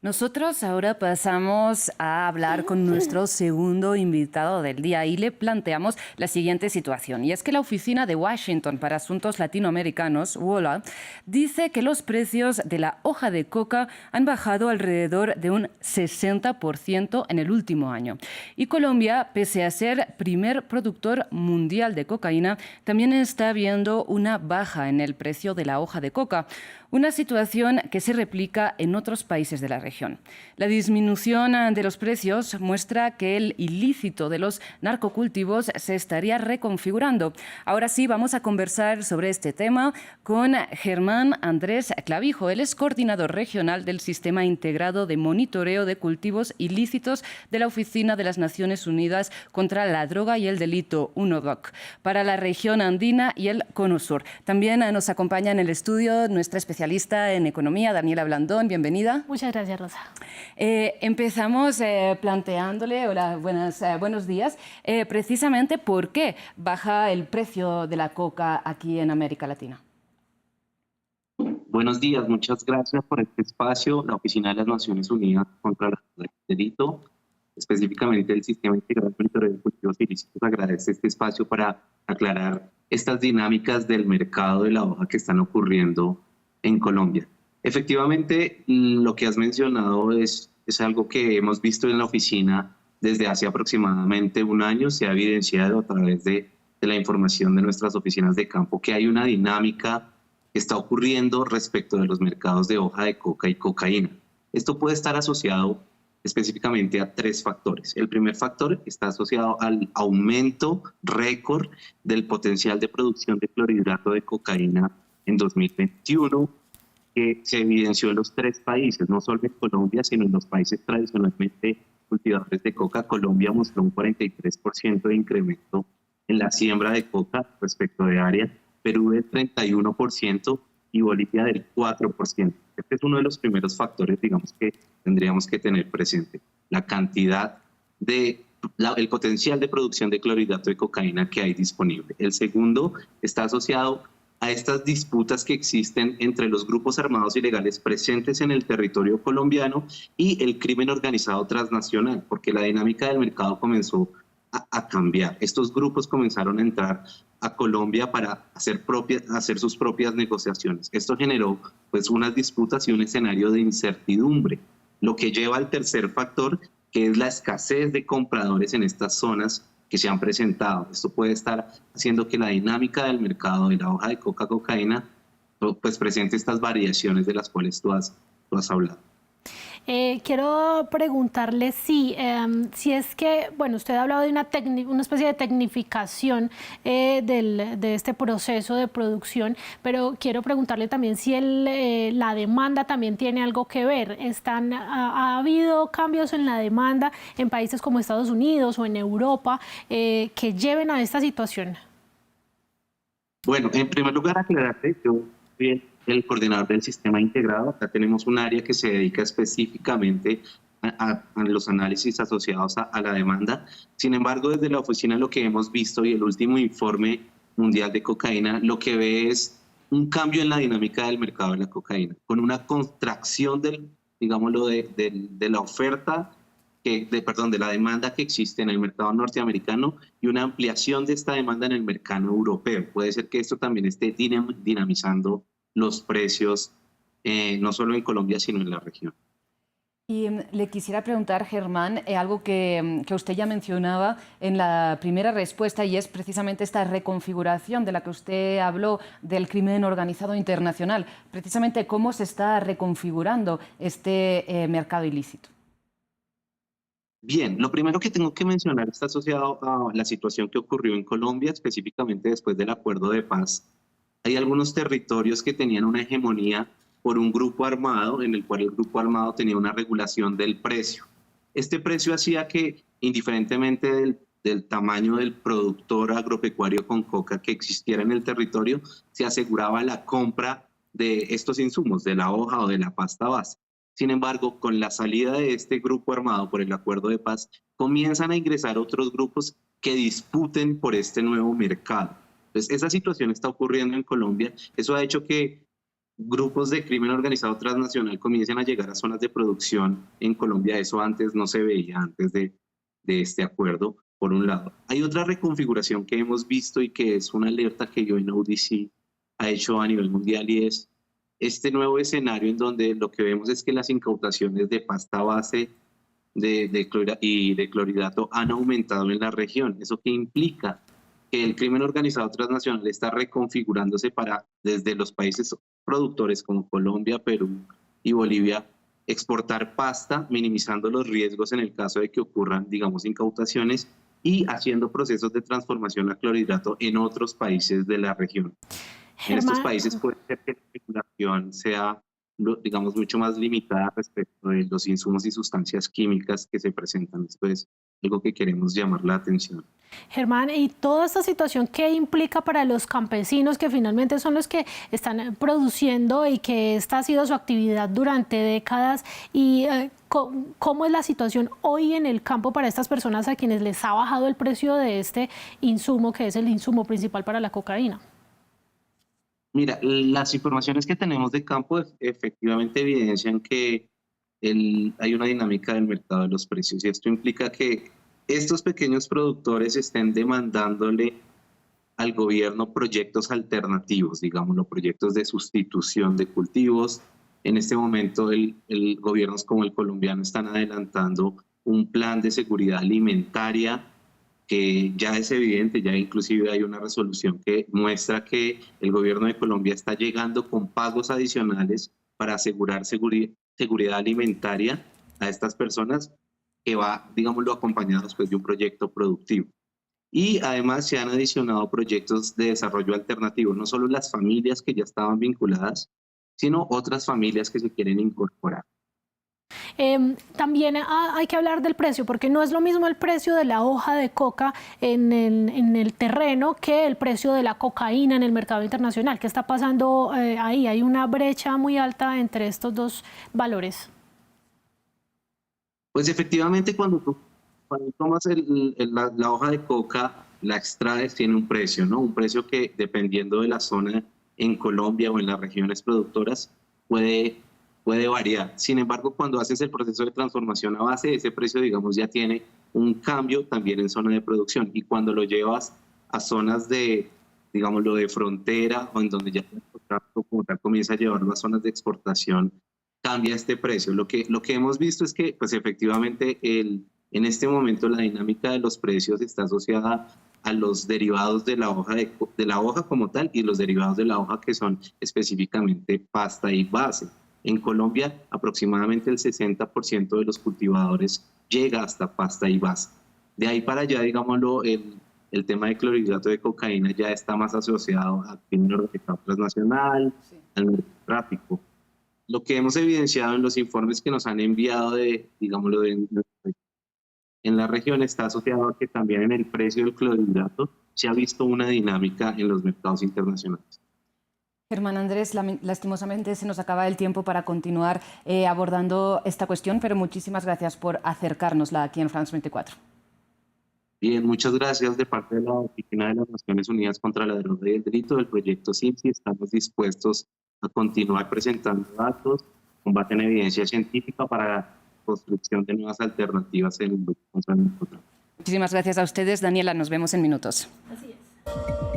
Nosotros ahora pasamos a hablar con nuestro segundo invitado del día y le planteamos la siguiente situación. Y es que la Oficina de Washington para Asuntos Latinoamericanos, WOLA, dice que los precios de la hoja de coca han bajado alrededor de un 60% en el último año. Y Colombia, pese a ser primer productor mundial de cocaína, también está viendo una baja en el precio de la hoja de coca. Una situación que se replica en otros países de la región. La disminución de los precios muestra que el ilícito de los narcocultivos se estaría reconfigurando. Ahora sí, vamos a conversar sobre este tema con Germán Andrés Clavijo. Él es coordinador regional del Sistema Integrado de Monitoreo de Cultivos Ilícitos de la Oficina de las Naciones Unidas contra la Droga y el Delito, UNODC, para la región andina y el Cono Sur. También nos acompaña en el estudio nuestra especialista en economía, Daniela Blandón. Bienvenida. Muchas gracias, Rosa. Empezamos planteándole, hola, buenos días, precisamente por qué baja el precio de la coca aquí en América Latina. Buenos días, muchas gracias por este espacio. La Oficina de las Naciones Unidas contra el Delito, específicamente el Sistema Integrado de Monitoreo de Cultivos Ilícitos, agradece este espacio para aclarar estas dinámicas del mercado de la hoja que están ocurriendo en Colombia. Efectivamente, lo que has mencionado es algo que hemos visto en la oficina desde hace aproximadamente un año. Se ha evidenciado a través de la información de nuestras oficinas de campo que hay una dinámica que está ocurriendo respecto de los mercados de hoja de coca y cocaína. Esto puede estar asociado específicamente a tres factores. El primer factor está asociado al aumento récord del potencial de producción de clorhidrato de cocaína en 2021, que se evidenció en los tres países, no solo en Colombia, sino en los países tradicionalmente cultivadores de coca. Colombia mostró un 43% de incremento en la siembra de coca respecto de área, Perú del 31% y Bolivia del 4%. Este es uno de los primeros factores, digamos, que tendríamos que tener presente, la cantidad el potencial de producción de clorhidrato de cocaína que hay disponible. El segundo está asociado a estas disputas que existen entre los grupos armados ilegales presentes en el territorio colombiano y el crimen organizado transnacional, porque la dinámica del mercado comenzó a cambiar. Estos grupos comenzaron a entrar a Colombia para hacer sus propias negociaciones. Esto generó pues unas disputas y un escenario de incertidumbre, lo que lleva al tercer factor, que es la escasez de compradores en estas zonas que se han presentado. Esto puede estar haciendo que la dinámica del mercado de la hoja de cocaína pues presente estas variaciones de las cuales tú has hablado. Quiero preguntarle si es que, bueno, usted ha hablado de una especie de tecnificación de este proceso de producción, pero quiero preguntarle también si la demanda también tiene algo que ver. ¿Ha habido cambios en la demanda en países como Estados Unidos o en Europa que lleven a esta situación? Bueno, en primer lugar, aclararte, yo soy el coordinador del sistema integrado. Acá tenemos un área que se dedica específicamente a los análisis asociados a la demanda. Sin embargo, desde la oficina lo que hemos visto y el último informe mundial de cocaína, lo que ve es un cambio en la dinámica del mercado de la cocaína, con una contracción digámoslo, de la oferta, de la demanda que existe en el mercado norteamericano y una ampliación de esta demanda en el mercado europeo. Puede ser que esto también esté dinamizando los precios, no solo en Colombia, sino en la región. Y le quisiera preguntar, Germán, algo que usted ya mencionaba en la primera respuesta, y es precisamente esta reconfiguración de la que usted habló del crimen organizado internacional. Precisamente, ¿cómo se está reconfigurando este mercado ilícito? Bien, lo primero que tengo que mencionar está asociado a la situación que ocurrió en Colombia, específicamente después del acuerdo de paz. Hay algunos territorios que tenían una hegemonía por un grupo armado, en el cual el grupo armado tenía una regulación del precio. Este precio hacía que, indiferentemente del tamaño del productor agropecuario con coca que existiera en el territorio, se aseguraba la compra de estos insumos, de la hoja o de la pasta base. Sin embargo, con la salida de este grupo armado por el acuerdo de paz, comienzan a ingresar otros grupos que disputen por este nuevo mercado. Entonces, esa situación está ocurriendo en Colombia. Eso ha hecho que grupos de crimen organizado transnacional comiencen a llegar a zonas de producción en Colombia. Eso antes no se veía, antes de este acuerdo, por un lado. Hay otra reconfiguración que hemos visto y que es una alerta que UNODC ha hecho a nivel mundial, y es este nuevo escenario en donde lo que vemos es que las incautaciones de pasta base y de clorhidrato han aumentado en la región. ¿Eso qué implica? Que el crimen organizado transnacional está reconfigurándose para, desde los países productores como Colombia, Perú y Bolivia, exportar pasta, minimizando los riesgos en el caso de que ocurran, digamos, incautaciones, y haciendo procesos de transformación a clorhidrato en otros países de la región. En estos países puede ser que la especulación sea, digamos, mucho más limitada respecto de los insumos y sustancias químicas que se presentan. Esto es algo que queremos llamar la atención. Germán, ¿y toda esta situación qué implica para los campesinos, que finalmente son los que están produciendo y que esta ha sido su actividad durante décadas? ¿Y cómo es la situación hoy en el campo para estas personas a quienes les ha bajado el precio de este insumo, que es el insumo principal para la cocaína? Mira, las informaciones que tenemos de campo efectivamente evidencian que hay una dinámica del mercado de los precios, y esto implica que estos pequeños productores estén demandándole al gobierno proyectos alternativos, digámoslo, proyectos de sustitución de cultivos. En este momento gobiernos como el colombiano están adelantando un plan de seguridad alimentaria que ya es evidente, ya inclusive hay una resolución que muestra que el gobierno de Colombia está llegando con pagos adicionales para asegurar seguridad alimentaria a estas personas, que va, digámoslo, acompañados pues, de un proyecto productivo. Y además se han adicionado proyectos de desarrollo alternativo, no solo las familias que ya estaban vinculadas, sino otras familias que se quieren incorporar. También hay que hablar del precio, porque no es lo mismo el precio de la hoja de coca en el terreno que el precio de la cocaína en el mercado internacional. ¿Qué está pasando ahí? Hay una brecha muy alta entre estos dos valores. Pues efectivamente, cuando tomas la hoja de coca, la extraes, tiene un precio, ¿no? Un precio que, dependiendo de la zona en Colombia o en las regiones productoras, puede variar. Sin embargo, cuando haces el proceso de transformación a base, ese precio, digamos, ya tiene un cambio también en zona de producción. Y cuando lo llevas a zonas de, digámoslo, de frontera, o en donde ya el contrato como tal comienza a llevarlo a zonas de exportación, cambia este precio. Lo que hemos visto es que, pues efectivamente, en este momento la dinámica de los precios está asociada a los derivados de la hoja como tal, y los derivados de la hoja que son específicamente pasta y base. En Colombia, aproximadamente el 60% de los cultivadores llega hasta pasta y base. De ahí para allá, digámoslo, el tema de clorhidrato de cocaína ya está más asociado al crimen organizado transnacional, al narcotráfico. Lo que hemos evidenciado en los informes que nos han enviado digámoslo, en la región, está asociado a que también en el precio del clorhidrato se ha visto una dinámica en los mercados internacionales. Germán Andrés, lastimosamente se nos acaba el tiempo para continuar abordando esta cuestión, pero muchísimas gracias por acercárnosla aquí en France 24. Bien, muchas gracias de parte de la Oficina de las Naciones Unidas contra la Droga y el Delito del proyecto SIMPSI. Estamos dispuestos a continuar presentando datos con base en evidencia científica para la construcción de nuevas alternativas en el lucha contra el narcotráfico. Muchísimas gracias a ustedes. Daniela, nos vemos en minutos. Así es.